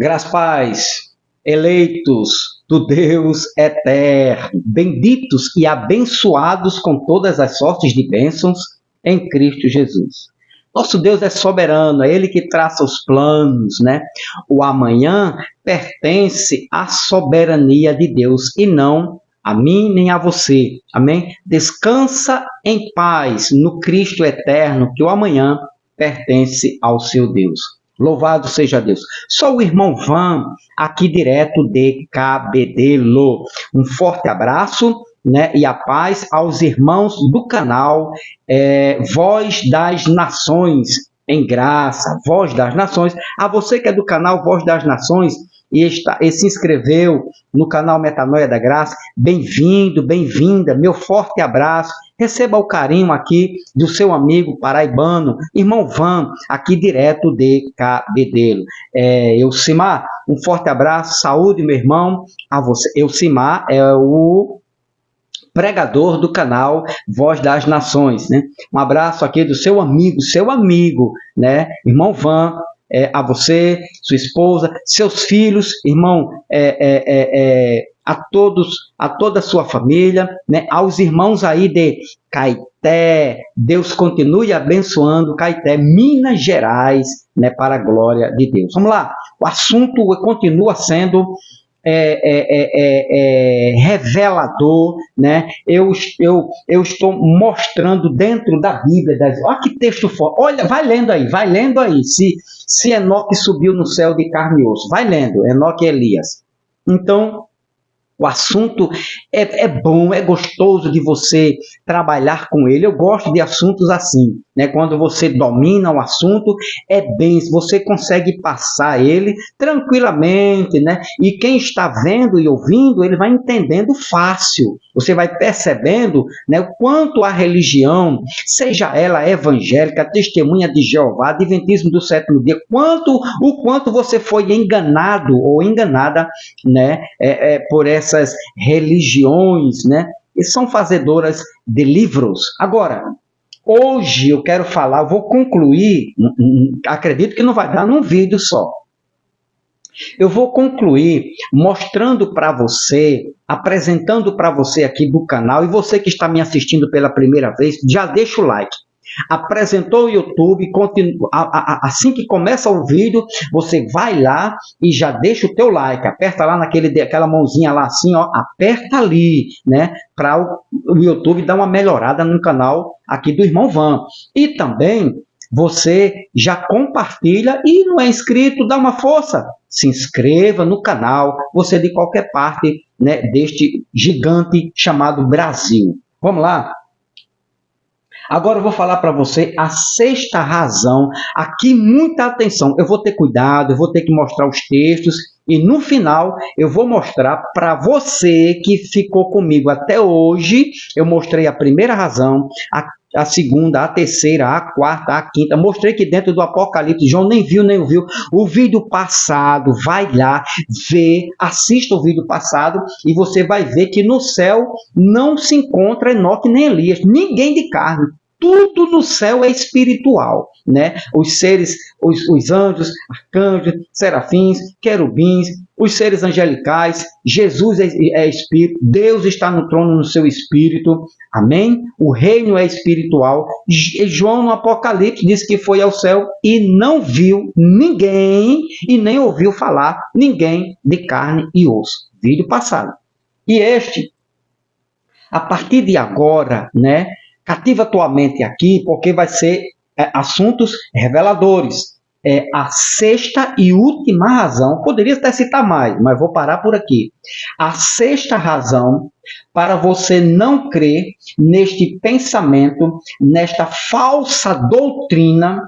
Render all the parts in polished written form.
Graças, paz, eleitos do Deus eterno, benditos e abençoados com todas as sortes de bênçãos em Cristo Jesus. Nosso Deus é soberano, é Ele que traça os planos, né? O amanhã pertence à soberania de Deus e não a mim nem a você. Amém? Descansa em paz no Cristo eterno, que o amanhã pertence ao seu Deus. Louvado seja Deus. Sou o irmão Van, aqui direto de Cabedelo. Um forte abraço, né, e a paz aos irmãos do canal Voz das Nações, em graça, Voz das Nações. A você que é do canal Voz das Nações e se inscreveu no canal Metanoia da Graça, bem-vindo, bem-vinda, meu forte abraço. Receba o carinho aqui do seu amigo paraibano, irmão Van, aqui direto de Cabedelo. Eucimar, um forte abraço, saúde, meu irmão, a você. Eucimar é o pregador do canal Voz das Nações, né? Um abraço aqui do seu amigo, né? Irmão Van, a você, sua esposa, seus filhos, irmão, a toda a sua família, né? Aos irmãos aí de Caeté, Deus continue abençoando Caeté, Minas Gerais, né? Para a glória de Deus. Vamos lá, o assunto continua sendo revelador, né? Eu estou mostrando dentro da Bíblia, olha que texto forte, olha, vai lendo aí, se Enoque subiu no céu de carne e osso, vai lendo, Enoque e Elias. Então, o assunto é bom, é gostoso de você trabalhar com ele. Eu gosto de assuntos assim, né? Quando você domina o assunto, você consegue passar ele tranquilamente, né? E quem está vendo e ouvindo, ele vai entendendo fácil. Você vai percebendo, né, o quanto a religião, seja ela evangélica, testemunha de Jeová, adventismo do sétimo dia, o quanto você foi enganado ou enganada, né, por essas religiões, né, e são fazedoras de livros. Agora, hoje eu quero falar, vou concluir, acredito que não vai dar num vídeo só. Eu vou concluir mostrando para você, apresentando para você aqui do canal, e você que está me assistindo pela primeira vez, já deixa o like. Apresentou o YouTube, assim que começa o vídeo, você vai lá e já deixa o teu like, aperta lá aquela mãozinha lá assim, ó, aperta ali, né, para o YouTube dar uma melhorada no canal aqui do irmão Van. E também você já compartilha e não é inscrito, dá uma força, se inscreva no canal, você de qualquer parte, né, deste gigante chamado Brasil. Vamos lá? Agora eu vou falar para você a sexta razão. Aqui, muita atenção. Eu vou ter cuidado, eu vou ter que mostrar os textos. E no final, eu vou mostrar para você que ficou comigo até hoje. Eu mostrei a primeira razão, a segunda, a terceira, a quarta, a quinta. Mostrei que dentro do Apocalipse, João nem ouviu o vídeo passado. Vai lá, vê, assista o vídeo passado e você vai ver que no céu não se encontra Enoque nem Elias, ninguém de carne. Tudo no céu é espiritual, né? Os seres, os anjos, arcanjos, serafins, querubins, os seres angelicais, Jesus é espírito, Deus está no trono no seu espírito, amém? O reino é espiritual. João no Apocalipse diz que foi ao céu e não viu ninguém e nem ouviu falar ninguém de carne e osso. Vídeo passado. E a partir de agora, né? Cativa tua mente aqui, porque vai ser assuntos reveladores. É a sexta e última razão, poderia até citar mais, mas vou parar por aqui. A sexta razão para você não crer neste pensamento, nesta falsa doutrina,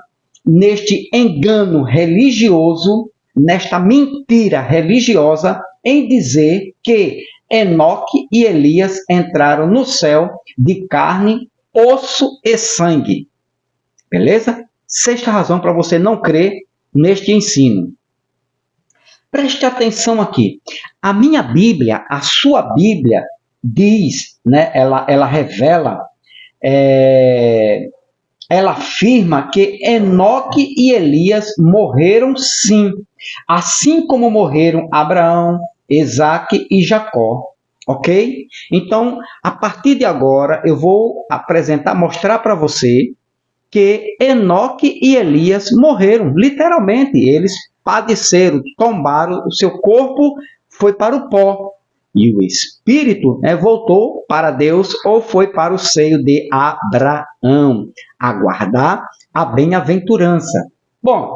neste engano religioso, nesta mentira religiosa, em dizer que Enoque e Elias entraram no céu de carne, osso e sangue. Beleza? Sexta razão para você não crer neste ensino. Preste atenção aqui. A minha Bíblia, a sua Bíblia, diz, né, ela revela ela afirma que Enoque e Elias morreram sim, assim como morreram Abraão, Isaque e Jacó. Ok? Então, a partir de agora, eu vou mostrar para você que Enoque e Elias morreram, literalmente. Eles padeceram, tombaram, o seu corpo foi para o pó. E o espírito voltou para Deus ou foi para o seio de Abraão, aguardar a bem-aventurança. Bom,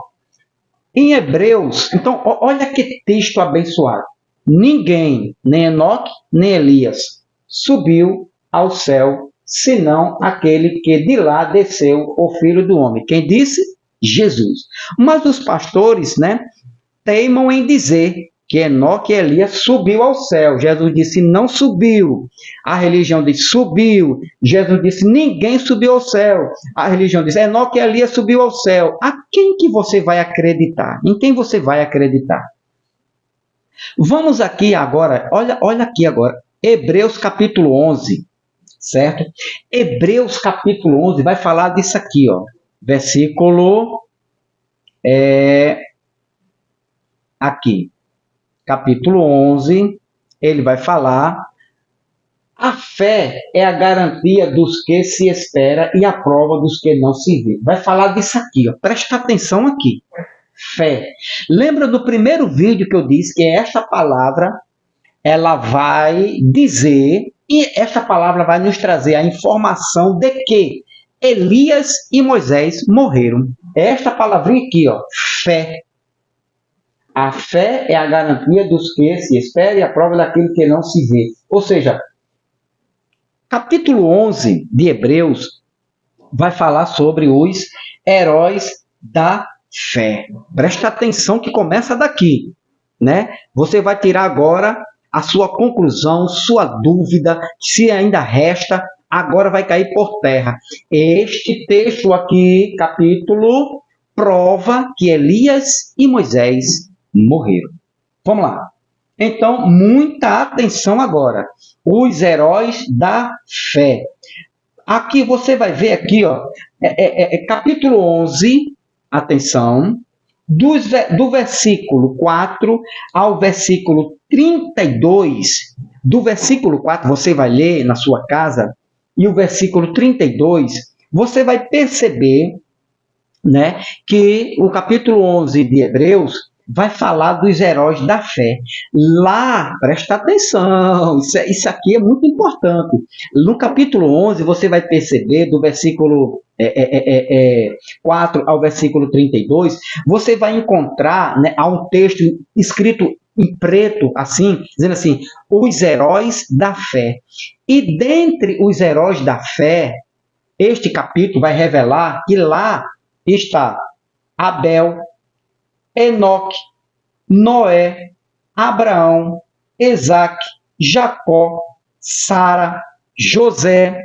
em Hebreus, então, olha que texto abençoado. Ninguém, nem Enoque, nem Elias, subiu ao céu, senão aquele que de lá desceu, o Filho do Homem. Quem disse? Jesus. Mas os pastores, teimam em dizer que Enoque e Elias subiu ao céu. Jesus disse, não subiu. A religião diz, subiu. Jesus disse, ninguém subiu ao céu. A religião diz, Enoque e Elias subiu ao céu. A quem que você vai acreditar? Em quem você vai acreditar? Vamos aqui agora, olha aqui agora, Hebreus capítulo 11, certo? Hebreus capítulo 11 vai falar disso aqui, ó. Versículo aqui, capítulo 11, ele vai falar: a fé é a garantia dos que se espera e a prova dos que não se vê. Vai falar disso aqui, ó. Presta atenção aqui. Fé. Lembra do primeiro vídeo que eu disse que esta palavra, ela vai dizer, e esta palavra vai nos trazer a informação de que Elias e Moisés morreram. Esta palavrinha aqui, ó, fé. A fé é a garantia dos que se espera e a prova daquilo que não se vê. Ou seja, capítulo 11 de Hebreus vai falar sobre os heróis da fé. Presta atenção que começa daqui, Você vai tirar agora a sua conclusão, sua dúvida, se ainda resta, agora vai cair por terra. Este texto aqui, capítulo, prova que Elias e Moisés morreram. Vamos lá. Então, muita atenção agora. Os heróis da fé. Aqui você vai ver aqui, ó, capítulo 11, atenção, do versículo 4 ao versículo 32, do versículo 4 você vai ler na sua casa, e o versículo 32, você vai perceber, que o capítulo 11 de Hebreus vai falar dos heróis da fé. Lá, presta atenção, isso aqui é muito importante. No capítulo 11, você vai perceber, do versículo 4 ao versículo 32, você vai encontrar, há um texto escrito em preto, assim, dizendo assim, os heróis da fé. E dentre os heróis da fé, este capítulo vai revelar que lá está Abel, Enoque, Noé, Abraão, Isaque, Jacó, Sara, José,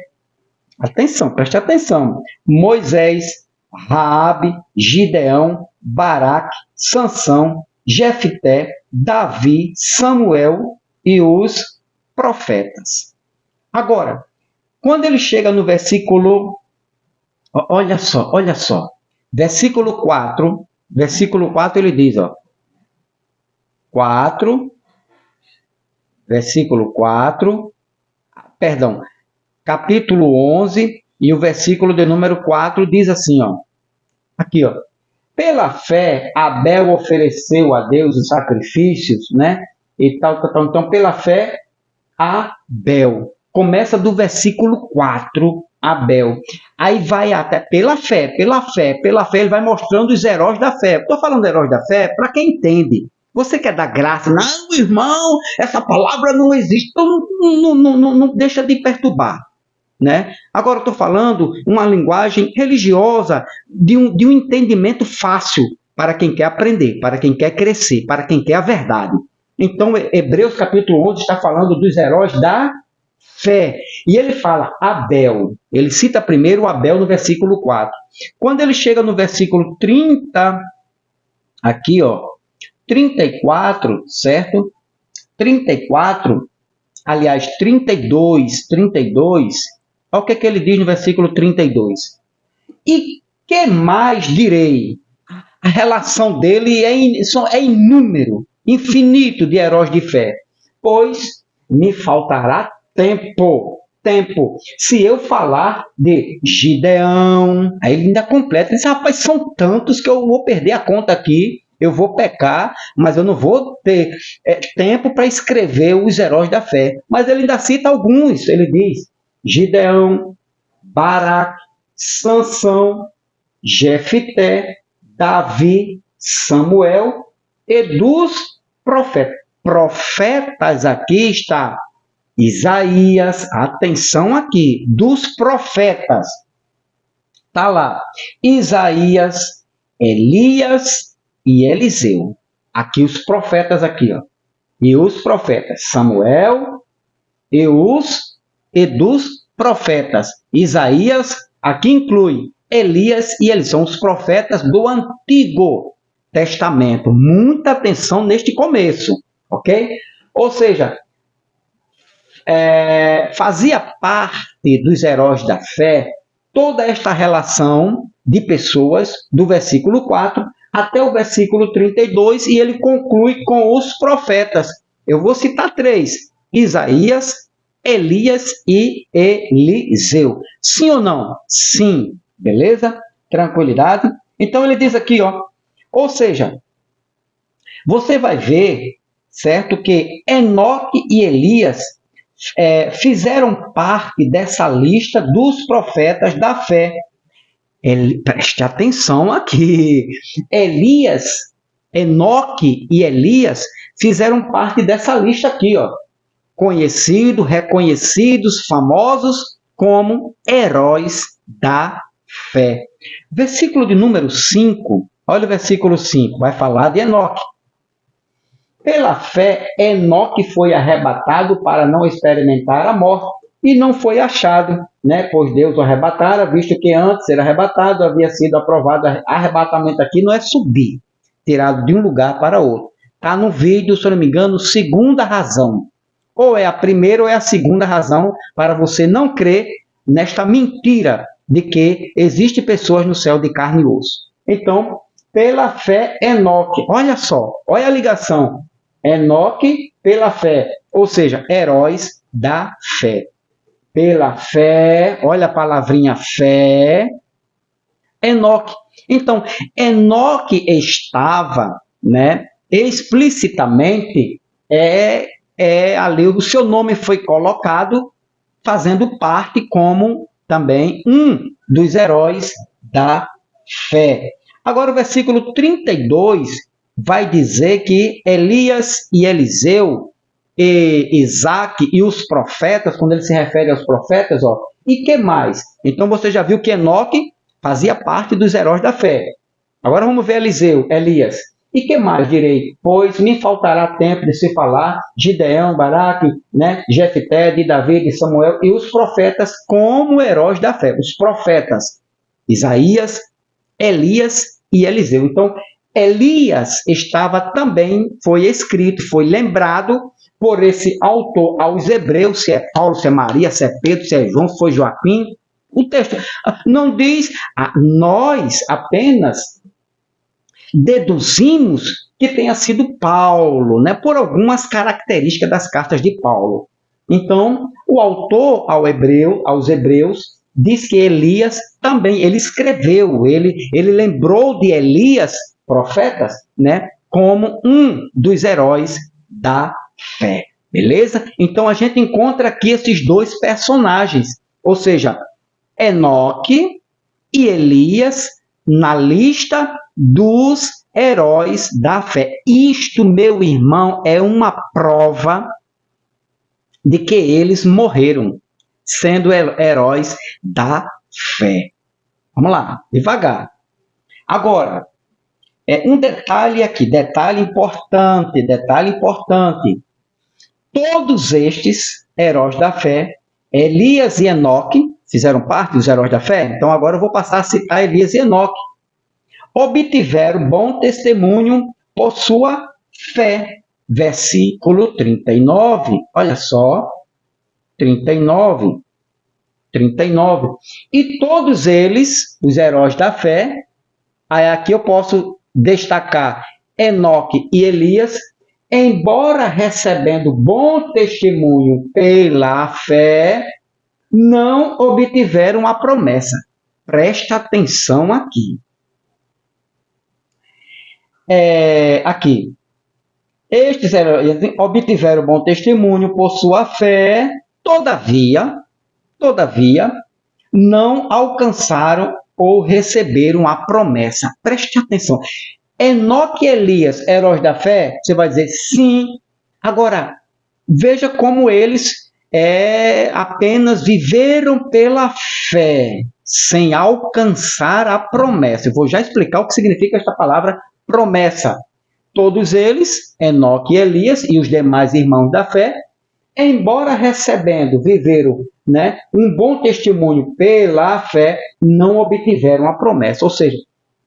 atenção, preste atenção, Moisés, Raabe, Gideão, Baraque, Sansão, Jefté, Davi, Samuel e os profetas. Agora, quando ele chega no versículo, olha só, versículo 4 ele diz, ó, capítulo 11 e o versículo de número 4 diz assim, ó, aqui, ó, pela fé Abel ofereceu a Deus os sacrifícios, e tal, então pela fé Abel, começa do versículo 4, Abel. Aí vai até pela fé, ele vai mostrando os heróis da fé. Estou falando de heróis da fé para quem entende. Você quer dar graça? Não, irmão, essa palavra não existe. Então, não deixa de perturbar. Agora eu estou falando uma linguagem religiosa, de um entendimento fácil para quem quer aprender, para quem quer crescer, para quem quer a verdade. Então, Hebreus capítulo 11 está falando dos heróis da fé. E ele fala Abel. Ele cita primeiro Abel no versículo 4. Quando ele chega no versículo 30, aqui, ó, 34, certo? 34, aliás, 32, olha o que ele diz no versículo 32. E que mais direi? A relação dele é inúmero, infinito de heróis de fé, pois me faltará tempo. Tempo. Se eu falar de Gideão, aí ele ainda completa, ele diz, rapaz, são tantos que eu vou perder a conta aqui, eu vou pecar, mas eu não vou ter tempo para escrever os heróis da fé. Mas ele ainda cita alguns, ele diz, Gideão, Baraque, Sansão, Jefité, Davi, Samuel e dos profetas. Profetas aqui está Isaías, atenção aqui, dos profetas. Está lá, Isaías, Elias e Eliseu. Aqui os profetas aqui, ó. E os profetas, Samuel e dos profetas. Isaías, aqui inclui Elias e eles são os profetas do Antigo Testamento. Muita atenção neste começo, ok? Ou seja, fazia parte dos heróis da fé toda esta relação de pessoas do versículo 4 até o versículo 32 e ele conclui com os profetas. Eu vou citar 3, Isaías, Elias e Eliseu. Sim ou não? Sim. Beleza? Tranquilidade? Então ele diz aqui, ó, ou seja, você vai ver, certo, que Enoque e Elias fizeram parte dessa lista dos profetas da fé. Preste atenção aqui. Enoque e Elias fizeram parte dessa lista aqui, ó. Conhecidos, reconhecidos, famosos como heróis da fé. Versículo de número 5, olha o versículo 5, vai falar de Enoque. Pela fé, Enoque foi arrebatado para não experimentar a morte e não foi achado, né? Pois Deus o arrebatara, visto que antes de ser arrebatado havia sido aprovado. Arrebatamento aqui não é subir, tirado de um lugar para outro. Está no vídeo, se eu não me engano, segunda razão. Ou é a primeira ou é a segunda razão para você não crer nesta mentira de que existem pessoas no céu de carne e osso. Então, pela fé, Enoque, olha só, olha a ligação. Enoque pela fé, ou seja, heróis da fé. Pela fé, olha a palavrinha fé, Enoque. Então, Enoque estava, né, explicitamente, ali o seu nome foi colocado, fazendo parte como também um dos heróis da fé. Agora o versículo 32 vai dizer que Elias e Eliseu, e Isaac e os profetas, quando ele se refere aos profetas, ó, e que mais? Então você já viu que Enoque fazia parte dos heróis da fé. Agora vamos ver Elias. E que mais direi? Pois me faltará tempo de se falar de Gideão, Baraque, né, Jefité, de Davi, de Samuel e os profetas como heróis da fé. Os profetas, Isaías, Elias e Eliseu. Então, Elias foi escrito, foi lembrado por esse autor aos Hebreus, se é Paulo, se é Maria, se é Pedro, se é João, se foi Joaquim. O texto não diz, nós apenas deduzimos que tenha sido Paulo, né, por algumas características das cartas de Paulo. Então, o autor aos Hebreus diz que Elias também, ele escreveu, ele lembrou de Elias, profetas, né, como um dos heróis da fé. Beleza? Então, a gente encontra aqui esses dois personagens, ou seja, Enoque e Elias na lista dos heróis da fé. Isto, meu irmão, é uma prova de que eles morreram, sendo heróis da fé. Vamos lá, devagar. Agora, um detalhe aqui, detalhe importante. Todos estes heróis da fé, Elias e Enoque, fizeram parte dos heróis da fé. Então agora eu vou passar a citar Elias e Enoque. Obtiveram bom testemunho por sua fé. Versículo 39. Olha só. 39. 39. E todos eles, os heróis da fé, aí aqui eu posso destacar Enoque e Elias, embora recebendo bom testemunho pela fé, não obtiveram a promessa. Presta atenção aqui. Aqui. Estes obtiveram bom testemunho por sua fé, todavia, não alcançaram ou receberam a promessa. Preste atenção. Enoque e Elias, heróis da fé? Você vai dizer sim. Agora, veja como eles apenas viveram pela fé, sem alcançar a promessa. Eu vou já explicar o que significa esta palavra promessa. Todos eles, Enoque e Elias e os demais irmãos da fé, embora viveram um bom testemunho pela fé, não obtiveram a promessa. Ou seja,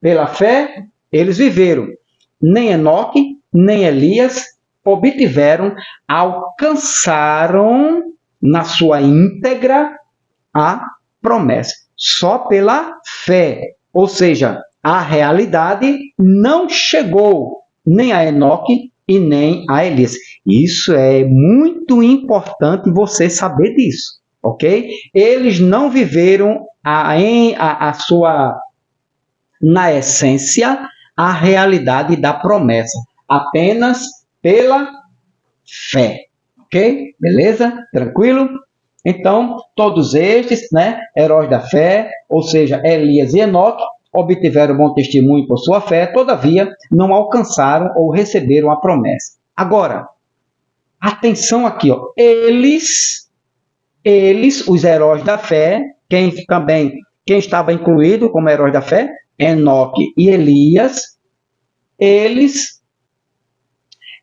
pela fé, eles viveram. Nem Enoque, nem Elias alcançaram na sua íntegra a promessa. Só pela fé. Ou seja, a realidade não chegou nem a Enoque e nem a Elias. Isso é muito importante você saber disso, ok? Eles não viveram na essência, a realidade da promessa, apenas pela fé, ok? Beleza? Tranquilo? Então, todos estes, heróis da fé, ou seja, Elias e Enoque, obtiveram bom testemunho por sua fé, todavia não alcançaram ou receberam a promessa. Agora, atenção aqui, ó. Eles, os heróis da fé, quem estava incluído como heróis da fé? Enoque e Elias.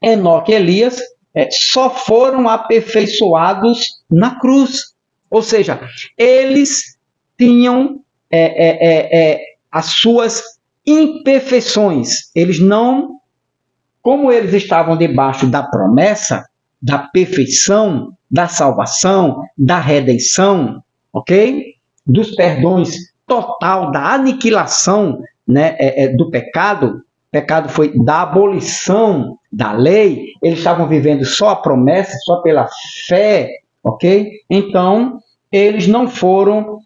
Enoque e Elias só foram aperfeiçoados na cruz. Ou seja, eles tinham as suas imperfeições. Como eles estavam debaixo da promessa, da perfeição, da salvação, da redenção, ok? Dos perdões total, da aniquilação do pecado. O pecado foi da abolição da lei. Eles estavam vivendo só a promessa, só pela fé, ok? Então, eles não foram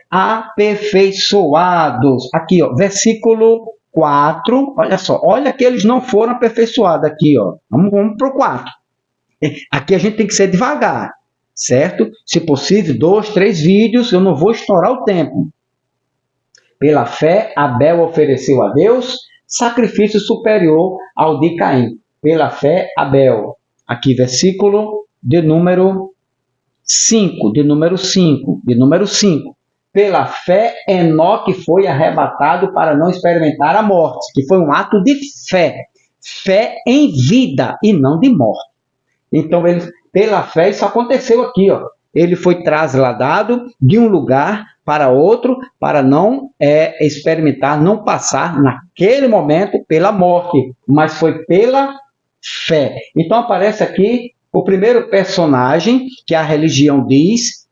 aperfeiçoados. Aqui, ó, versículo 4, olha só, olha que eles não foram aperfeiçoados aqui, ó. Vamos para o 4. Aqui a gente tem que ser devagar, certo? Se possível, 2, 3 vídeos, eu não vou estourar o tempo. Pela fé, Abel ofereceu a Deus sacrifício superior ao de Caim. Pela fé, Abel. Aqui, versículo de número 5. Pela fé, Enoque foi arrebatado para não experimentar a morte, que foi um ato de fé. Fé em vida e não de morte. Então, pela fé, isso aconteceu aqui, ó. Ele foi trasladado de um lugar para outro, para não experimentar, não passar naquele momento pela morte, mas foi pela fé. Então aparece aqui o primeiro personagem que a religião diz,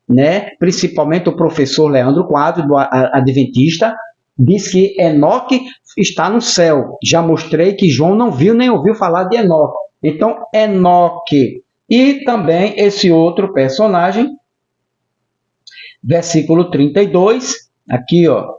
principalmente o professor Leandro Quadro, do Adventista, diz que Enoque está no céu. Já mostrei que João não viu nem ouviu falar de Enoque. Então, Enoque. E também esse outro personagem, versículo 32, aqui, ó,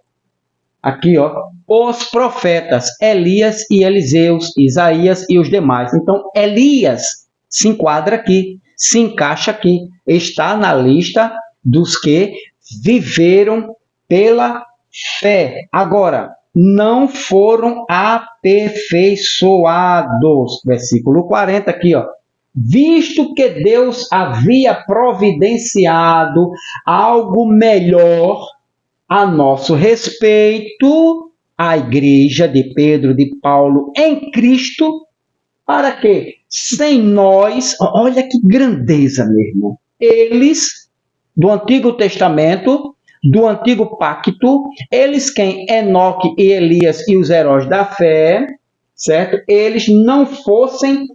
os profetas Elias e Eliseus, Isaías e os demais. Então, Elias se enquadra aqui, se encaixa aqui, está na lista dos que viveram pela fé. Agora, não foram aperfeiçoados. Versículo 40 aqui, ó. Visto que Deus havia providenciado algo melhor a nosso respeito, a igreja de Pedro, de Paulo, em Cristo, para que, sem nós, olha que grandeza, meu irmão, eles, do Antigo Testamento, do Antigo Pacto, eles quem? Enoque e Elias e os heróis da fé, certo? Eles não fossem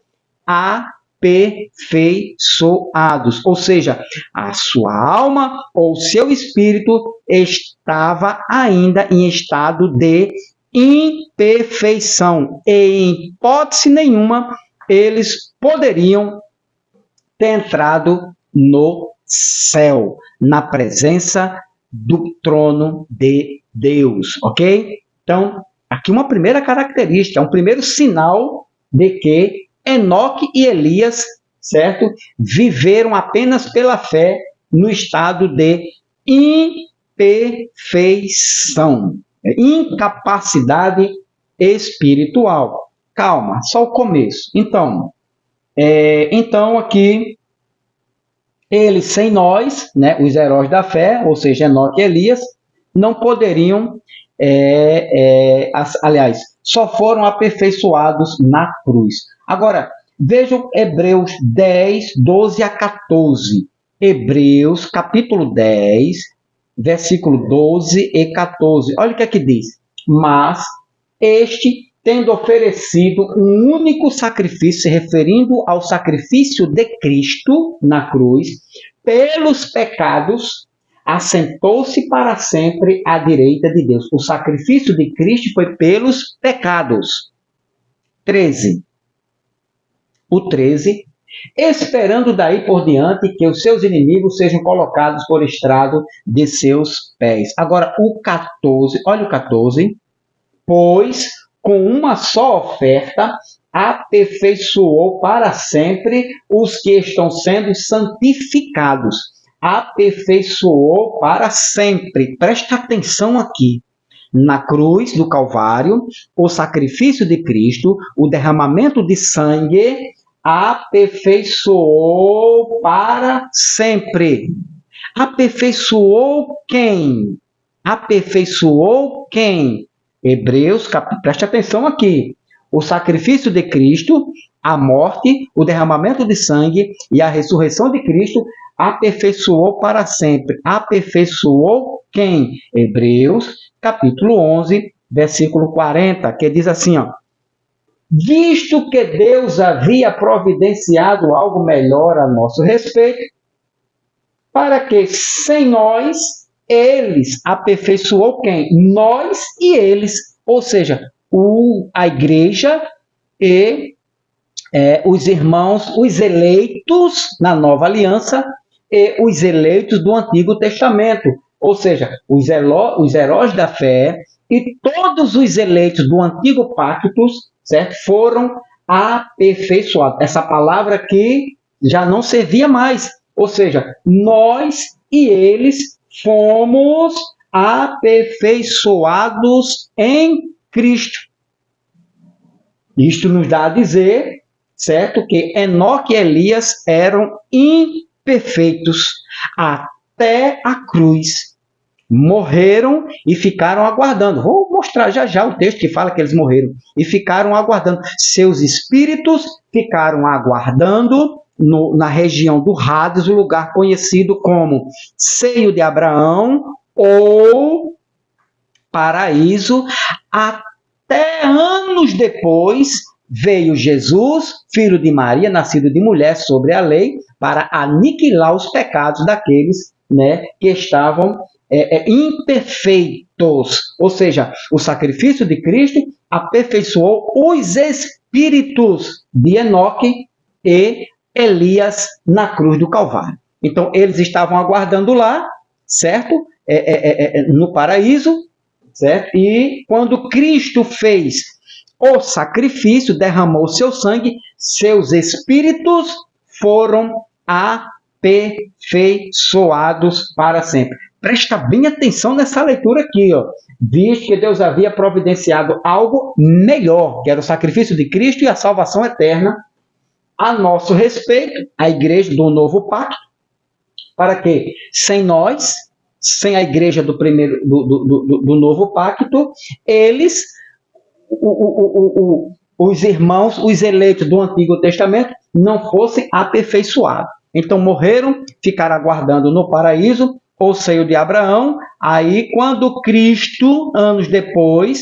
aperfeiçoados, ou seja, a sua alma ou seu espírito estava ainda em estado de imperfeição e, em hipótese nenhuma, eles poderiam ter entrado no céu, na presença do trono de Deus, ok? Então, aqui uma primeira característica, um primeiro sinal de que Enoque e Elias, certo? Viveram apenas pela fé no estado de imperfeição, incapacidade espiritual. Calma, só o começo. Então aqui, eles sem nós, né, os heróis da fé, ou seja, Enoque e Elias, não poderiam, aliás, só foram aperfeiçoados na cruz. Agora, vejam Hebreus 10, 12 a 14. Hebreus, capítulo 10, versículo 12 e 14. Olha o que é que diz. Mas este, tendo oferecido um único sacrifício, se referindo ao sacrifício de Cristo na cruz, pelos pecados, assentou-se para sempre à direita de Deus. O sacrifício de Cristo foi pelos pecados. 13. O 13. Esperando daí por diante que os seus inimigos sejam colocados por estrado de seus pés. Agora, o 14. Olha o 14. Pois, com uma só oferta, aperfeiçoou para sempre os que estão sendo santificados. Aperfeiçoou para sempre. Presta atenção aqui. Na cruz do Calvário, o sacrifício de Cristo, o derramamento de sangue, aperfeiçoou para sempre. Aperfeiçoou quem? Aperfeiçoou quem? Hebreus, preste atenção aqui. O sacrifício de Cristo, a morte, o derramamento de sangue e a ressurreição de Cristo aperfeiçoou para sempre. Aperfeiçoou quem? Hebreus, capítulo 11, versículo 40, que diz assim, ó. Visto que Deus havia providenciado algo melhor a nosso respeito, para que sem nós, eles, aperfeiçoou quem? Nós e eles, ou seja, a igreja e os irmãos, os eleitos na nova aliança e os eleitos do Antigo Testamento, ou seja, os heróis da fé e todos os eleitos do Antigo Pacto, certo? Foram aperfeiçoados. Essa palavra aqui já não servia mais, ou seja, nós e eles fomos aperfeiçoados em Cristo. Isto nos dá a dizer, certo, que Enoque e Elias eram imperfeitos até a cruz. Morreram e ficaram aguardando. Vou mostrar já o texto que fala que eles morreram. E ficaram aguardando. Seus espíritos ficaram aguardando na região do Hades, o lugar conhecido como seio de Abraão ou paraíso. Até anos depois veio Jesus, filho de Maria, nascido de mulher sobre a lei, para aniquilar os pecados daqueles, né, que estavam imperfeitos. Ou seja, o sacrifício de Cristo aperfeiçoou os espíritos de Enoque e Elias na cruz do Calvário. Então, eles estavam aguardando lá, certo? No paraíso, certo? E quando Cristo fez o sacrifício, derramou seu sangue, seus espíritos foram aperfeiçoados para sempre. Presta bem atenção nessa leitura aqui, ó. Visto que Deus havia providenciado algo melhor, que era o sacrifício de Cristo e a salvação eterna, a nosso respeito, a igreja do novo pacto, para que sem nós, sem a igreja do novo pacto, eles, os irmãos, os eleitos do Antigo Testamento, não fossem aperfeiçoados. Então morreram, ficaram aguardando no paraíso, ou seio de Abraão. Aí quando Cristo, anos depois,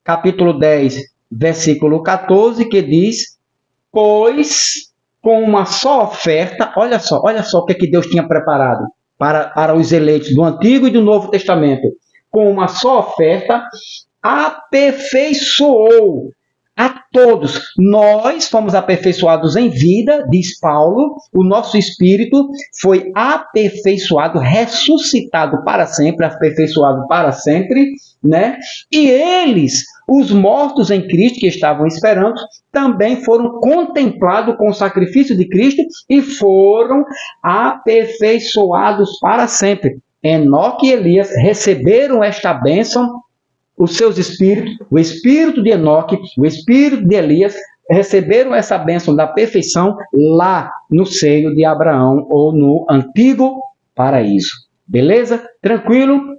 capítulo 10, versículo 14, que diz Pois com uma só oferta, olha só o que, é que Deus tinha preparado para os eleitos do Antigo e do Novo Testamento. Com uma só oferta, aperfeiçoou a todos. Nós fomos aperfeiçoados em vida, diz Paulo, o nosso espírito foi aperfeiçoado, ressuscitado para sempre, aperfeiçoado para sempre, né? E eles, os mortos em Cristo que estavam esperando, também foram contemplados com o sacrifício de Cristo e foram aperfeiçoados para sempre. Enoque e Elias receberam esta bênção, os seus espíritos, o espírito de Enoque, o espírito de Elias, receberam essa bênção da perfeição lá no seio de Abraão ou no antigo paraíso. Beleza? Tranquilo?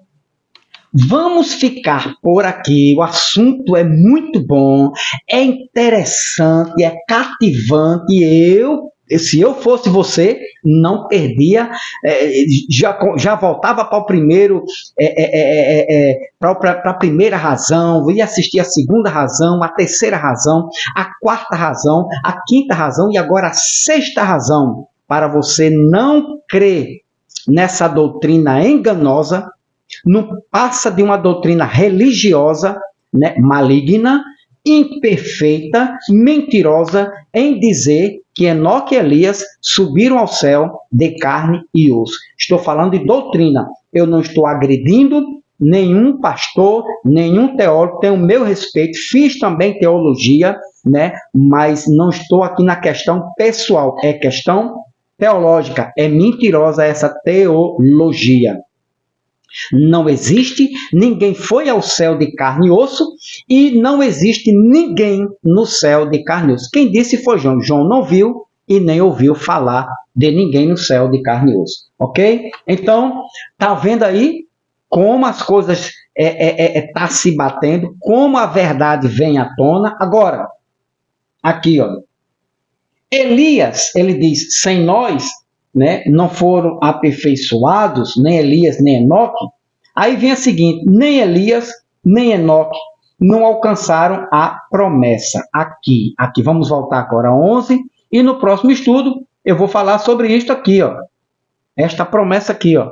Vamos ficar por aqui. O assunto é muito bom, é interessante, é cativante. Se eu fosse você, não perdia, já voltava para o primeiro, para a primeira razão, ia assistir a segunda razão, a terceira razão, a quarta razão, a quinta razão e agora a sexta razão, para você não crer nessa doutrina enganosa, não passa de uma doutrina religiosa, né, maligna, imperfeita, mentirosa, em dizer que Enoque e Elias subiram ao céu de carne e osso. Estou falando de doutrina. Eu não estou agredindo nenhum pastor, nenhum teólogo, tenho o meu respeito, fiz também teologia, né? Mas não estou aqui na questão pessoal, é questão teológica. É mentirosa essa teologia. Não existe, ninguém foi ao céu de carne e osso e não existe ninguém no céu de carne e osso. Quem disse foi João. João não viu e nem ouviu falar de ninguém no céu de carne e osso. Ok? Então, tá vendo aí como as coisas tá se batendo, como a verdade vem à tona. Agora, aqui, ó. Elias, ele diz, sem nós, né, não foram aperfeiçoados, nem Elias, nem Enoque. Aí vem a seguinte, nem Elias, nem Enoque não alcançaram a promessa. Aqui, vamos voltar agora a 11, e no próximo estudo eu vou falar sobre isto aqui, ó. Esta promessa aqui, ó.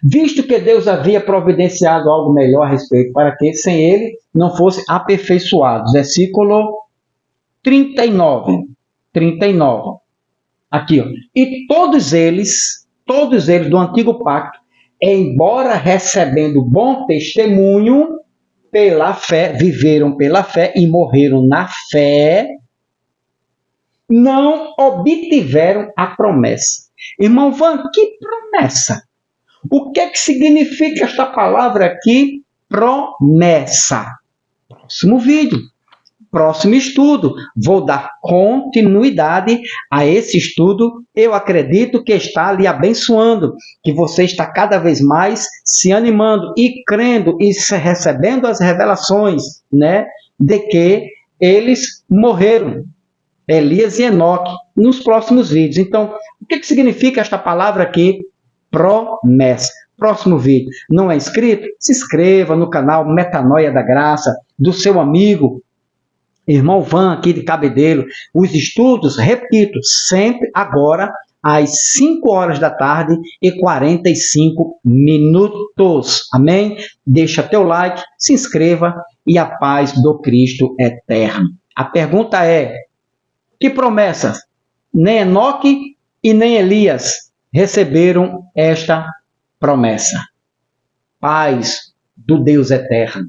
Visto que Deus havia providenciado algo melhor a respeito, para que sem ele não fossem aperfeiçoados. Versículo 39. Aqui, ó. E todos eles do antigo pacto, embora recebendo bom testemunho pela fé, viveram pela fé e morreram na fé, não obtiveram a promessa. Irmão Van, que promessa? O que é que significa esta palavra aqui? Promessa. Próximo vídeo. Próximo estudo, vou dar continuidade a esse estudo. Eu acredito que está lhe abençoando, que você está cada vez mais se animando e crendo e recebendo as revelações, né, de que eles morreram, Elias e Enoque, nos próximos vídeos. Então, o que significa esta palavra aqui? Promessa. Próximo vídeo. Não é inscrito? Se inscreva no canal Metanoia da Graça, do seu amigo Irmão Van, aqui de Cabedelo. Os estudos, repito, sempre agora às 5 horas da tarde e 45 minutos. Amém? Deixa teu like, se inscreva e a paz do Cristo eterno. A pergunta é, que promessas? Nem Enoque e nem Elias receberam esta promessa. Paz do Deus eterno.